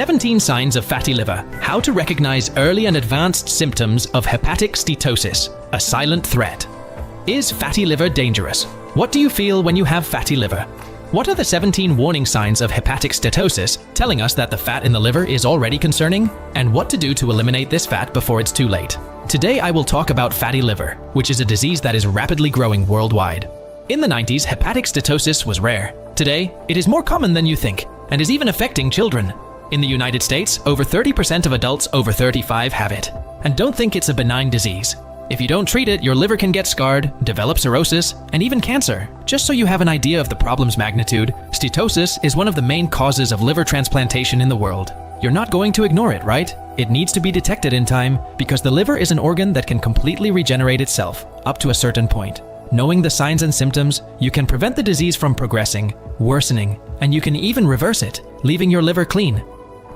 17 signs of fatty liver. How to recognize early and advanced symptoms of hepatic steatosis, a silent threat. Is fatty liver dangerous? What do you feel when you have fatty liver? What are the 17 warning signs of hepatic steatosis telling us that the fat in the liver is already concerning? And what to do to eliminate this fat before it's too late? Today I will talk about fatty liver, which is a disease that is rapidly growing worldwide. In the 90s, hepatic steatosis was rare. Today, it is more common than you think, and is even affecting children. In the United States, over 30% of adults over 35 have it. And don't think it's a benign disease. If you don't treat it, your liver can get scarred, develop cirrhosis, and even cancer. Just so you have an idea of the problem's magnitude, steatosis is one of the main causes of liver transplantation in the world. You're not going to ignore it, right? It needs to be detected in time because the liver is an organ that can completely regenerate itself, up to a certain point. Knowing the signs and symptoms, you can prevent the disease from progressing, worsening, and you can even reverse it, leaving your liver clean.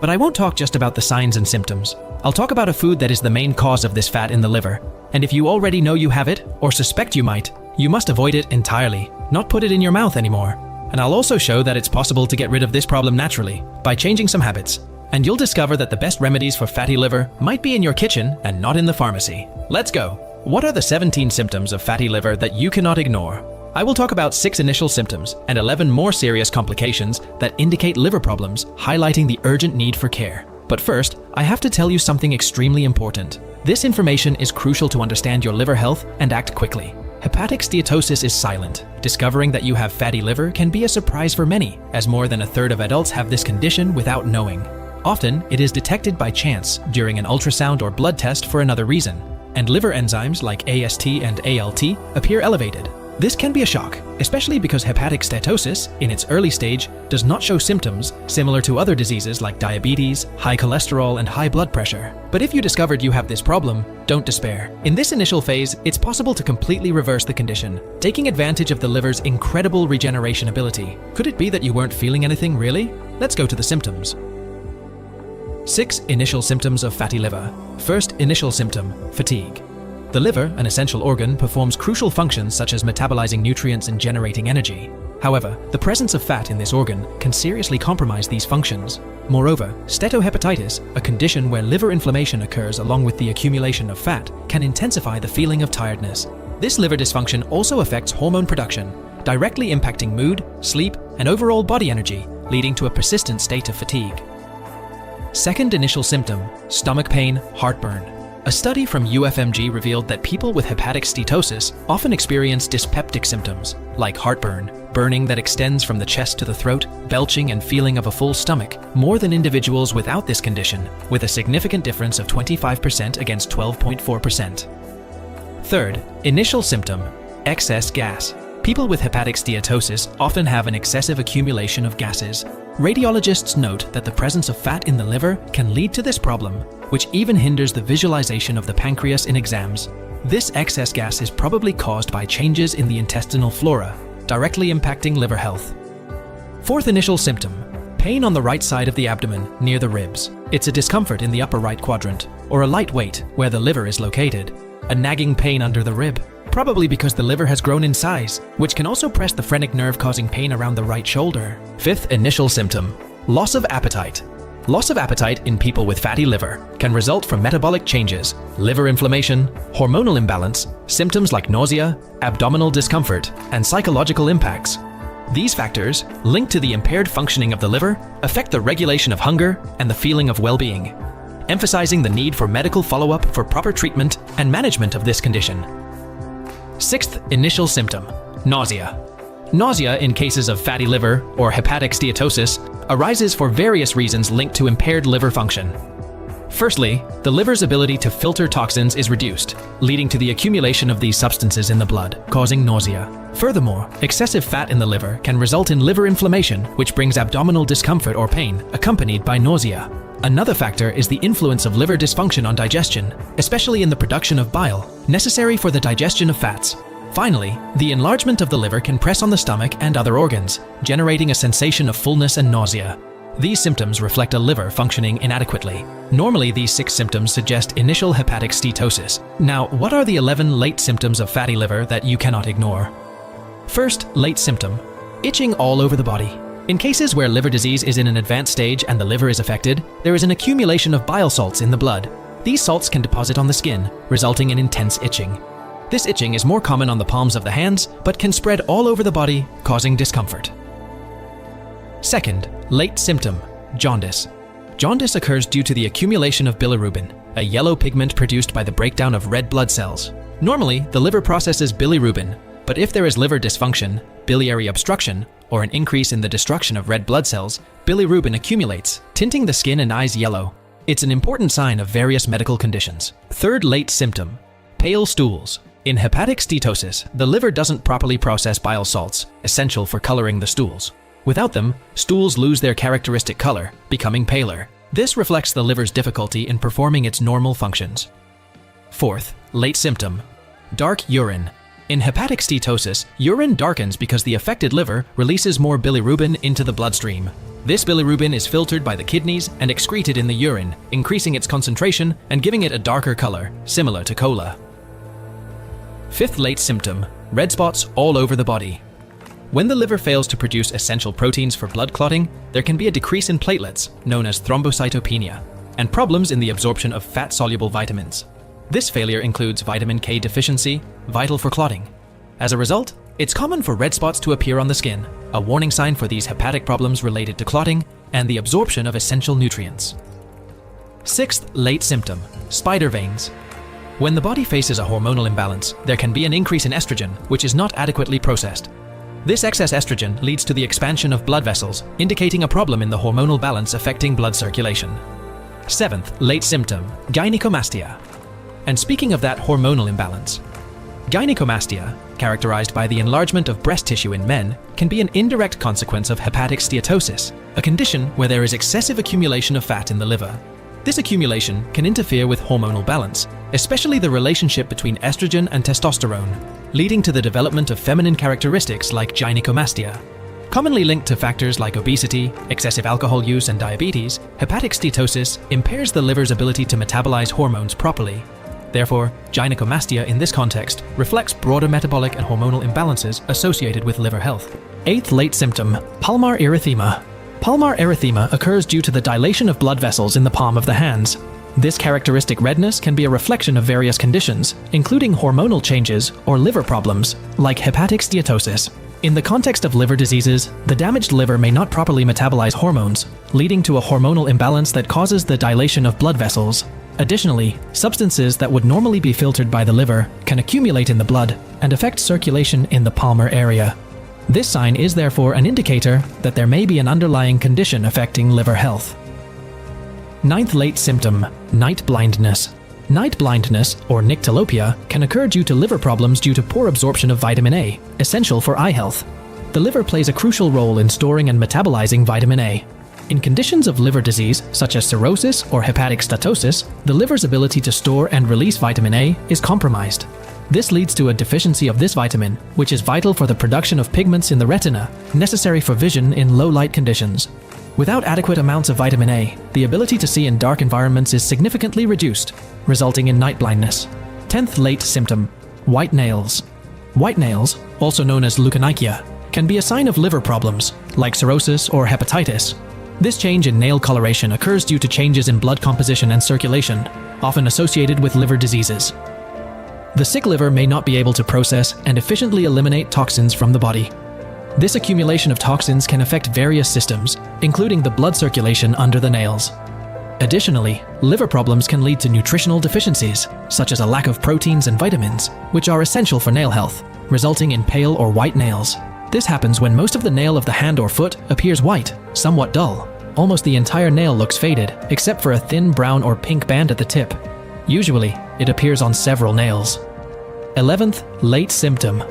But I won't talk just about the signs and symptoms. I'll talk about a food that is the main cause of this fat in the liver. And if you already know you have it, or suspect you might, you must avoid it entirely, not put it in your mouth anymore. And I'll also show that it's possible to get rid of this problem naturally, by changing some habits. And you'll discover that the best remedies for fatty liver might be in your kitchen and not in the pharmacy. Let's go! What are the 17 symptoms of fatty liver that you cannot ignore? I will talk about 6 initial symptoms and 11 more serious complications that indicate liver problems, highlighting the urgent need for care. But first, I have to tell you something extremely important. This information is crucial to understand your liver health and act quickly. Hepatic steatosis is silent. Discovering that you have fatty liver can be a surprise for many, as more than a third of adults have this condition without knowing. Often, it is detected by chance during an ultrasound or blood test for another reason, and liver enzymes like AST and ALT appear elevated. This can be a shock, especially because hepatic steatosis, in its early stage, does not show symptoms similar to other diseases like diabetes, high cholesterol, and high blood pressure. But if you discovered you have this problem, don't despair. In this initial phase, it's possible to completely reverse the condition, taking advantage of the liver's incredible regeneration ability. Could it be that you weren't feeling anything, really? Let's go to the symptoms. 6 initial symptoms of fatty liver. First initial symptom, fatigue. The liver, an essential organ, performs crucial functions such as metabolizing nutrients and generating energy. However, the presence of fat in this organ can seriously compromise these functions. Moreover, steatohepatitis, a condition where liver inflammation occurs along with the accumulation of fat, can intensify the feeling of tiredness. This liver dysfunction also affects hormone production, directly impacting mood, sleep, and overall body energy, leading to a persistent state of fatigue. Second initial symptom, stomach pain, heartburn. A study from UFMG revealed that people with hepatic steatosis often experience dyspeptic symptoms, like heartburn, burning that extends from the chest to the throat, belching and feeling of a full stomach, more than individuals without this condition, with a significant difference of 25% against 12.4%. Third, initial symptom, excess gas. People with hepatic steatosis often have an excessive accumulation of gases. Radiologists note that the presence of fat in the liver can lead to this problem, which even hinders the visualization of the pancreas in exams. This excess gas is probably caused by changes in the intestinal flora, directly impacting liver health. Fourth initial symptom, pain on the right side of the abdomen near the ribs. It's a discomfort in the upper right quadrant, or a light weight where the liver is located. A nagging pain under the rib, probably because the liver has grown in size, which can also press the phrenic nerve, causing pain around the right shoulder. Fifth initial symptom, loss of appetite. Loss of appetite in people with fatty liver can result from metabolic changes, liver inflammation, hormonal imbalance, symptoms like nausea, abdominal discomfort, and psychological impacts. These factors, linked to the impaired functioning of the liver, affect the regulation of hunger and the feeling of well-being, emphasizing the need for medical follow-up for proper treatment and management of this condition. Sixth initial symptom, nausea. Nausea in cases of fatty liver or hepatic steatosis arises for various reasons linked to impaired liver function. Firstly, the liver's ability to filter toxins is reduced, leading to the accumulation of these substances in the blood, causing nausea. Furthermore, excessive fat in the liver can result in liver inflammation, which brings abdominal discomfort or pain, accompanied by nausea. Another factor is the influence of liver dysfunction on digestion, especially in the production of bile, necessary for the digestion of fats. Finally, the enlargement of the liver can press on the stomach and other organs, generating a sensation of fullness and nausea. These symptoms reflect a liver functioning inadequately. Normally, these 6 symptoms suggest initial hepatic steatosis. Now, what are the 11 late symptoms of fatty liver that you cannot ignore? First, late symptom, itching all over the body. In cases where liver disease is in an advanced stage and the liver is affected, there is an accumulation of bile salts in the blood. These salts can deposit on the skin, resulting in intense itching. This itching is more common on the palms of the hands, but can spread all over the body, causing discomfort. Second, late symptom, jaundice. Jaundice occurs due to the accumulation of bilirubin, a yellow pigment produced by the breakdown of red blood cells. Normally, the liver processes bilirubin, but if there is liver dysfunction, biliary obstruction, or an increase in the destruction of red blood cells, bilirubin accumulates, tinting the skin and eyes yellow. It's an important sign of various medical conditions. Third late symptom, pale stools. In hepatic steatosis, the liver doesn't properly process bile salts, essential for coloring the stools. Without them, stools lose their characteristic color, becoming paler. This reflects the liver's difficulty in performing its normal functions. Fourth, late symptom, dark urine. In hepatic steatosis, urine darkens because the affected liver releases more bilirubin into the bloodstream. This bilirubin is filtered by the kidneys and excreted in the urine, increasing its concentration and giving it a darker color, similar to cola. Fifth late symptom, red spots all over the body. When the liver fails to produce essential proteins for blood clotting, there can be a decrease in platelets, known as thrombocytopenia, and problems in the absorption of fat-soluble vitamins. This failure includes vitamin K deficiency, vital for clotting. As a result, it's common for red spots to appear on the skin, a warning sign for these hepatic problems related to clotting and the absorption of essential nutrients. Sixth late symptom, spider veins. When the body faces a hormonal imbalance, there can be an increase in estrogen, which is not adequately processed. This excess estrogen leads to the expansion of blood vessels, indicating a problem in the hormonal balance affecting blood circulation. Seventh late symptom, gynecomastia. And speaking of that hormonal imbalance, gynecomastia, characterized by the enlargement of breast tissue in men, can be an indirect consequence of hepatic steatosis, a condition where there is excessive accumulation of fat in the liver. This accumulation can interfere with hormonal balance, especially the relationship between estrogen and testosterone, leading to the development of feminine characteristics like gynecomastia. Commonly linked to factors like obesity, excessive alcohol use, and diabetes, hepatic steatosis impairs the liver's ability to metabolize hormones properly. Therefore, gynecomastia in this context reflects broader metabolic and hormonal imbalances associated with liver health. Eighth late symptom, palmar erythema. Palmar erythema occurs due to the dilation of blood vessels in the palm of the hands. This characteristic redness can be a reflection of various conditions, including hormonal changes or liver problems, like hepatic steatosis. In the context of liver diseases, the damaged liver may not properly metabolize hormones, leading to a hormonal imbalance that causes the dilation of blood vessels. Additionally, substances that would normally be filtered by the liver can accumulate in the blood and affect circulation in the palmar area. This sign is therefore an indicator that there may be an underlying condition affecting liver health. Ninth late symptom, night blindness. Night blindness, or nyctalopia, can occur due to liver problems due to poor absorption of vitamin A, essential for eye health. The liver plays a crucial role in storing and metabolizing vitamin A. In conditions of liver disease, such as cirrhosis or hepatic steatosis, the liver's ability to store and release vitamin A is compromised. This leads to a deficiency of this vitamin, which is vital for the production of pigments in the retina, necessary for vision in low light conditions. Without adequate amounts of vitamin A, the ability to see in dark environments is significantly reduced, resulting in night blindness. 10th late symptom, white nails. White nails, also known as leukonychia, can be a sign of liver problems, like cirrhosis or hepatitis. This change in nail coloration occurs due to changes in blood composition and circulation, often associated with liver diseases. The sick liver may not be able to process and efficiently eliminate toxins from the body. This accumulation of toxins can affect various systems, including the blood circulation under the nails. Additionally, liver problems can lead to nutritional deficiencies, such as a lack of proteins and vitamins, which are essential for nail health, resulting in pale or white nails. This happens when most of the nail of the hand or foot appears white, somewhat dull. Almost the entire nail looks faded, except for a thin brown or pink band at the tip. Usually, it appears on several nails. 11th late symptom,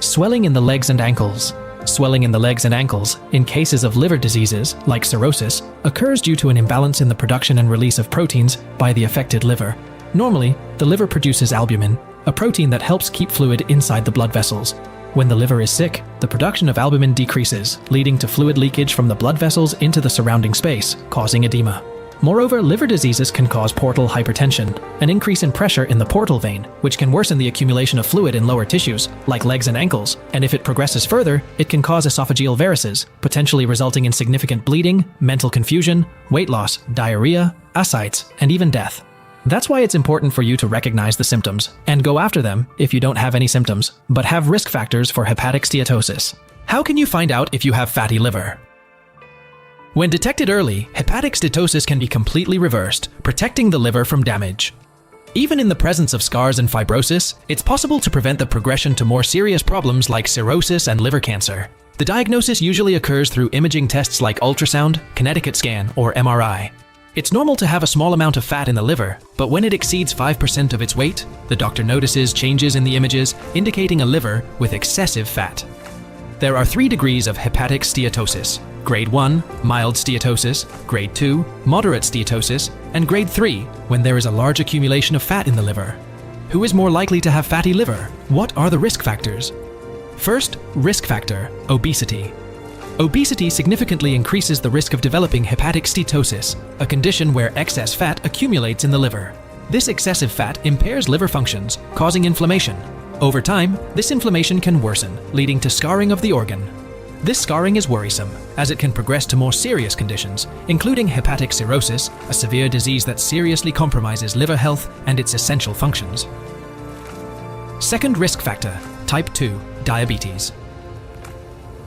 swelling in the legs and ankles. Swelling in the legs and ankles, in cases of liver diseases, like cirrhosis, occurs due to an imbalance in the production and release of proteins by the affected liver. Normally, the liver produces albumin, a protein that helps keep fluid inside the blood vessels. When the liver is sick, the production of albumin decreases, leading to fluid leakage from the blood vessels into the surrounding space, causing edema. Moreover, liver diseases can cause portal hypertension, an increase in pressure in the portal vein, which can worsen the accumulation of fluid in lower tissues, like legs and ankles, and if it progresses further, it can cause esophageal varices, potentially resulting in significant bleeding, mental confusion, weight loss, diarrhea, ascites, and even death. That's why it's important for you to recognize the symptoms, and go after them if you don't have any symptoms, but have risk factors for hepatic steatosis. How can you find out if you have fatty liver? When detected early, hepatic steatosis can be completely reversed, protecting the liver from damage. Even in the presence of scars and fibrosis, it's possible to prevent the progression to more serious problems like cirrhosis and liver cancer. The diagnosis usually occurs through imaging tests like ultrasound, Connecticut scan, or MRI. It's normal to have a small amount of fat in the liver, but when it exceeds 5% of its weight, the doctor notices changes in the images indicating a liver with excessive fat. There are 3 degrees of hepatic steatosis: Grade 1, mild steatosis; Grade 2, moderate steatosis; and Grade 3, when there is a large accumulation of fat in the liver. Who is more likely to have fatty liver? What are the risk factors? First, risk factor: obesity. Obesity significantly increases the risk of developing hepatic steatosis, a condition where excess fat accumulates in the liver. This excessive fat impairs liver functions, causing inflammation. Over time, this inflammation can worsen, leading to scarring of the organ. This scarring is worrisome, as it can progress to more serious conditions, including hepatic cirrhosis, a severe disease that seriously compromises liver health and its essential functions. Second risk factor: type 2 diabetes.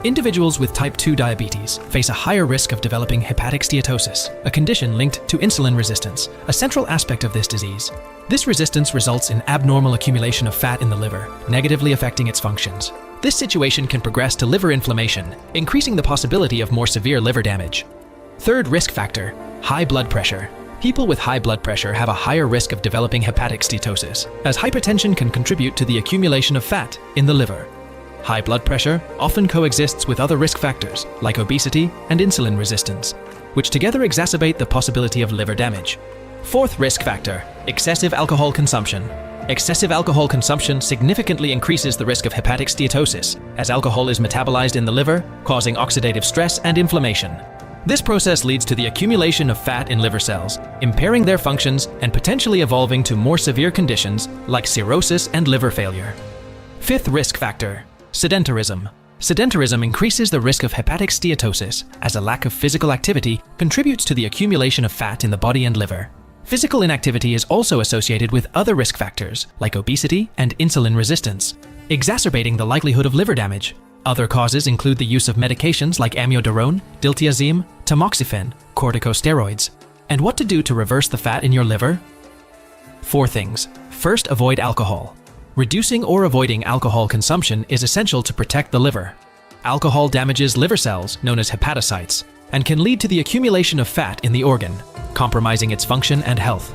Individuals with type 2 diabetes face a higher risk of developing hepatic steatosis, a condition linked to insulin resistance, a central aspect of this disease. This resistance results in abnormal accumulation of fat in the liver, negatively affecting its functions. This situation can progress to liver inflammation, increasing the possibility of more severe liver damage. Third risk factor: high blood pressure. People with high blood pressure have a higher risk of developing hepatic steatosis, as hypertension can contribute to the accumulation of fat in the liver. High blood pressure often coexists with other risk factors like obesity and insulin resistance, which together exacerbate the possibility of liver damage. Fourth risk factor: excessive alcohol consumption. Excessive alcohol consumption significantly increases the risk of hepatic steatosis, as alcohol is metabolized in the liver, causing oxidative stress and inflammation. This process leads to the accumulation of fat in liver cells, impairing their functions and potentially evolving to more severe conditions like cirrhosis and liver failure. Fifth risk factor: sedentarism. Sedentarism increases the risk of hepatic steatosis, as a lack of physical activity contributes to the accumulation of fat in the body and liver. Physical inactivity is also associated with other risk factors like obesity and insulin resistance, exacerbating the likelihood of liver damage. Other causes include the use of medications like amiodarone, diltiazem, tamoxifen, corticosteroids. And what to do to reverse the fat in your liver? 4 things. First, avoid alcohol. Reducing or avoiding alcohol consumption is essential to protect the liver. Alcohol damages liver cells, known as hepatocytes, and can lead to the accumulation of fat in the organ, compromising its function and health.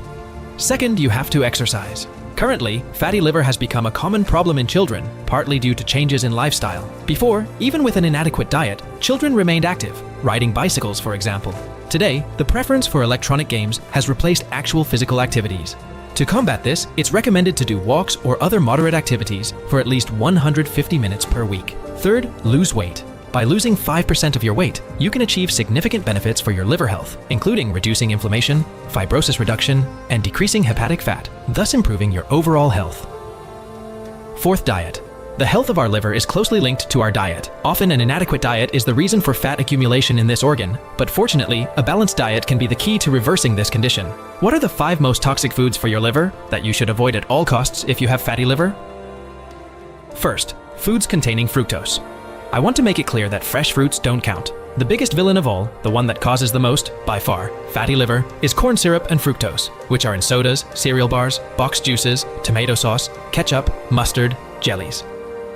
Second, you have to exercise. Currently, fatty liver has become a common problem in children, partly due to changes in lifestyle. Before, even with an inadequate diet, children remained active, riding bicycles, for example. Today, the preference for electronic games has replaced actual physical activities. To combat this, it's recommended to do walks or other moderate activities for at least 150 minutes per week. Third, lose weight. By losing 5% of your weight, you can achieve significant benefits for your liver health, including reducing inflammation, fibrosis reduction, and decreasing hepatic fat, thus improving your overall health. Fourth, diet. The health of our liver is closely linked to our diet. Often an inadequate diet is the reason for fat accumulation in this organ, but fortunately, a balanced diet can be the key to reversing this condition. What are the 5 most toxic foods for your liver that you should avoid at all costs if you have fatty liver? First, foods containing fructose. I want to make it clear that fresh fruits don't count. The biggest villain of all, the one that causes the most, by far, fatty liver, is corn syrup and fructose, which are in sodas, cereal bars, boxed juices, tomato sauce, ketchup, mustard, jellies.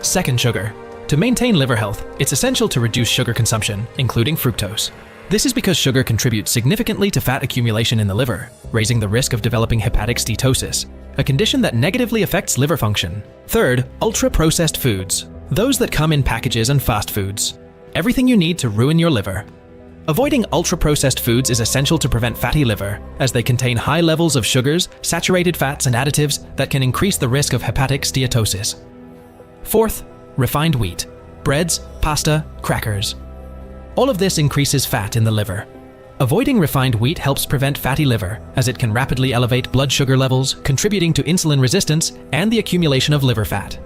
Second, sugar. To maintain liver health, it's essential to reduce sugar consumption, including fructose. This is because sugar contributes significantly to fat accumulation in the liver, raising the risk of developing hepatic steatosis, a condition that negatively affects liver function. Third, ultra-processed foods. Those that come in packages and fast foods. Everything you need to ruin your liver. Avoiding ultra-processed foods is essential to prevent fatty liver, as they contain high levels of sugars, saturated fats, and additives that can increase the risk of hepatic steatosis. Fourth, refined wheat. Breads, pasta, crackers. All of this increases fat in the liver. Avoiding refined wheat helps prevent fatty liver, as it can rapidly elevate blood sugar levels, contributing to insulin resistance and the accumulation of liver fat.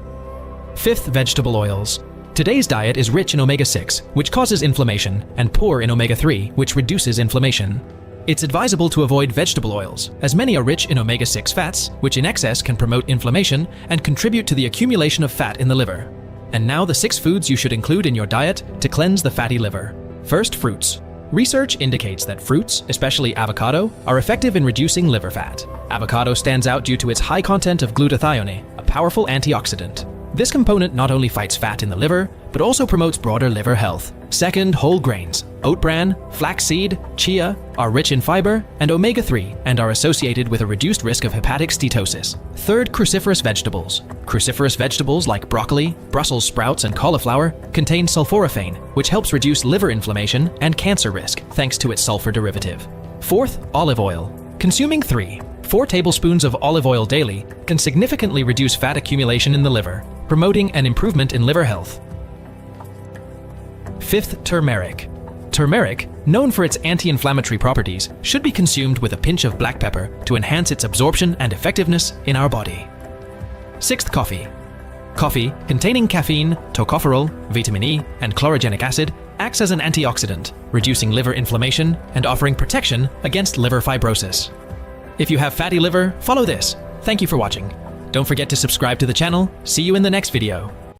5th, vegetable oils. Today's diet is rich in omega-6, which causes inflammation, and poor in omega-3, which reduces inflammation. It's advisable to avoid vegetable oils, as many are rich in omega-6 fats, which in excess can promote inflammation and contribute to the accumulation of fat in the liver. And now the 6 foods you should include in your diet to cleanse the fatty liver. First, fruits. Research indicates that fruits, especially avocado, are effective in reducing liver fat. Avocado stands out due to its high content of glutathione, a powerful antioxidant. This component not only fights fat in the liver, but also promotes broader liver health. Second, whole grains. Oat bran, flaxseed, chia are rich in fiber and omega-3 and are associated with a reduced risk of hepatic steatosis. Third, cruciferous vegetables. Cruciferous vegetables like broccoli, Brussels sprouts, and cauliflower contain sulforaphane, which helps reduce liver inflammation and cancer risk thanks to its sulfur derivative. Fourth, olive oil. Consuming 4 tablespoons of olive oil daily can significantly reduce fat accumulation in the liver, promoting an improvement in liver health. 5th, turmeric. Turmeric, known for its anti-inflammatory properties, should be consumed with a pinch of black pepper to enhance its absorption and effectiveness in our body. 6th, coffee. Coffee, containing caffeine, tocopherol, vitamin E, and chlorogenic acid, acts as an antioxidant, reducing liver inflammation and offering protection against liver fibrosis. If you have fatty liver, follow this. Thank you for watching. Don't forget to subscribe to the channel. See you in the next video.